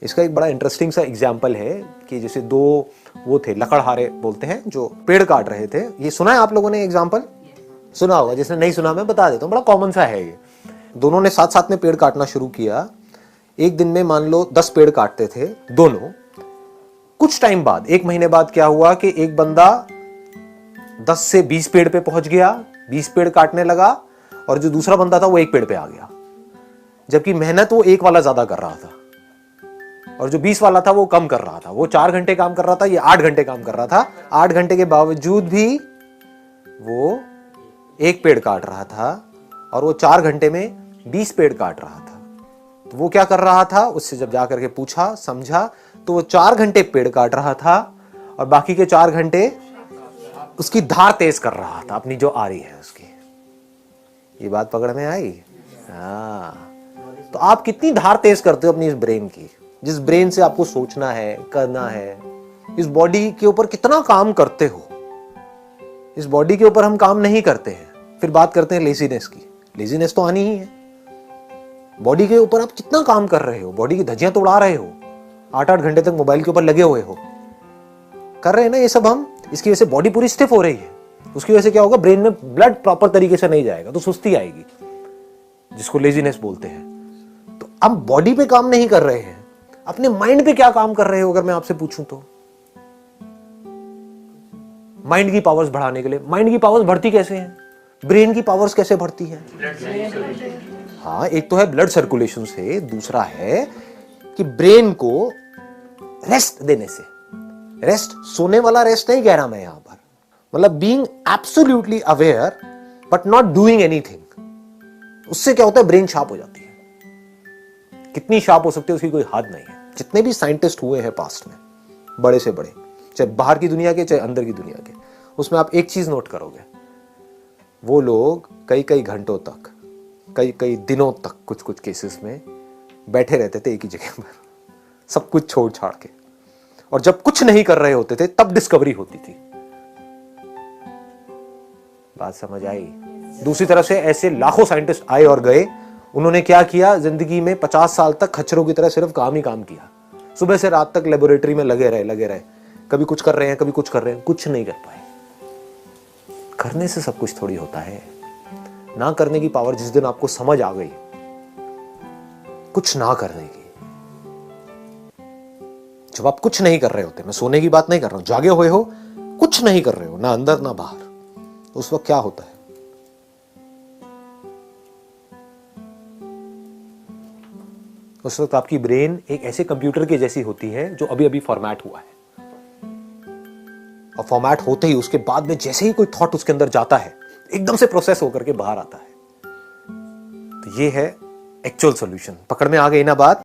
इसका एक बड़ा इंटरेस्टिंग सा एग्जाम्पल है कि जैसे दो वो थे लकड़हारे बोलते हैं जो पेड़ काट रहे थे। ये सुना है आप लोगों ने एग्जाम्पल? सुना होगा, जिसने नहीं सुना मैं बता देता हूँ, बड़ा कॉमन सा है ये। दोनों ने साथ साथ में पेड़ काटना शुरू किया। एक दिन में मान लो 10 पेड़ काटते थे दोनों। कुछ टाइम बाद, 1 महीने बाद क्या हुआ कि एक बंदा 10 से 20 पेड़ पे पहुंच गया, 20 पेड़ काटने लगा, और जो दूसरा बंदा था वो 1 पेड़ पे आ गया। जबकि मेहनत वो 1 वाला ज्यादा कर रहा था और जो 20 वाला था वो कम कर रहा था। वो 4 घंटे काम कर रहा था, ये 8 घंटे काम कर रहा था। 8 घंटे के बावजूद भी वो 1 पेड़ काट रहा था और वो 4 घंटे में 20 पेड़ काट रहा था। तो वो क्या कर रहा था, उससे जब जाकर के पूछा समझा तो वो 4 घंटे पेड़ काट रहा था और बाकी के 4 घंटे उसकी धार तेज कर रहा था, अपनी जो आ रही है उसकी। ये बात पकड़ में आई? हाँ। तो आप कितनी धार तेज करते हो अपनी इस ब्रेन की, जिस ब्रेन से आपको सोचना है, करना है। इस बॉडी के ऊपर कितना काम करते हो। इस बॉडी के ऊपर हम काम नहीं करते हैं, फिर बात करते हैं लेजीनेस की। लेजीनेस तो आनी ही है। बॉडी के ऊपर आप कितना काम कर रहे हो, बॉडी की धज्जियां तो उड़ा रहे हो, 8-8 घंटे तक मोबाइल के ऊपर लगे हुए हो, कर रहे हैं ना ये सब हम। इसकी वजह से बॉडी पूरी स्टिफ हो रही है। उसकी वजह से क्या होगा, ब्रेन में ब्लड प्रॉपर तरीके से नहीं जाएगा तो सुस्ती आएगी, जिसको लेजीनेस बोलते हैं। तो हम बॉडी पे काम नहीं कर रहे हैं, अपने माइंड पे क्या काम कर रहे हो अगर मैं आपसे पूछूं तो? माइंड की पावर्स बढ़ाने के लिए। माइंड की पावर्स बढ़ती कैसे हैं? ब्रेन की पावर्स कैसे बढ़ती हैं? हाँ, एक तो है ब्लड सर्कुलेशन से, दूसरा है कि ब्रेन को रेस्ट देने से। रेस्ट सोने वाला रेस्ट नहीं कह रहा मैं यहां पर, मतलब being absolutely aware but not doing anything. उससे क्या होता है, ब्रेन शार्प हो जाती है। कितनी शार्प हो सकती है उसकी कोई हद नहीं है। जितने भी साइंटिस्ट हुए हैं पास्ट में, बड़े से बड़े, चाहे बाहर की दुनिया के चाहे अंदर की दुनिया के, उसमें आप एक चीज नोट करोगे, वो लोग कई कई घंटों तक, कई कई दिनों तक कुछ कुछ केसेस में बैठे रहते थे एक ही जगह पर, सब कुछ छोड़ छाड़ के। और जब कुछ नहीं कर रहे होते थे तब डिस्कवरी होती थी। बात समझ आई? दूसरी तरफ से ऐसे लाखों साइंटिस्ट आए और गए। उन्होंने क्या किया, जिंदगी में 50 साल तक खच्चरों की तरह सिर्फ काम ही काम किया। सुबह से रात तक लेबोरेटरी में लगे रहे। कभी कुछ कर रहे हैं, कभी कुछ कर रहे हैं, कुछ नहीं कर पाए। करने से सब कुछ थोड़ी होता है। ना करने की पावर जिस दिन आपको समझ आ गई, कुछ ना करने की, जब आप कुछ नहीं कर रहे होते, मैं सोने की बात नहीं कर रहा हूं, जागे हुए हो, कुछ नहीं कर रहे हो, ना अंदर ना बाहर, तो उस वक्त क्या होता है? उस वक्त आपकी ब्रेन एक ऐसे कंप्यूटर की जैसी होती है जो अभी अभी फॉर्मेट हुआ है। और फॉर्मेट होते ही उसके बाद में जैसे ही कोई थॉट उसके अंदर जाता है, एकदम से प्रोसेस होकर के बाहर आता है। तो ये है एक्चुअल सॉल्यूशन। पकड़ में आ गई ना बात?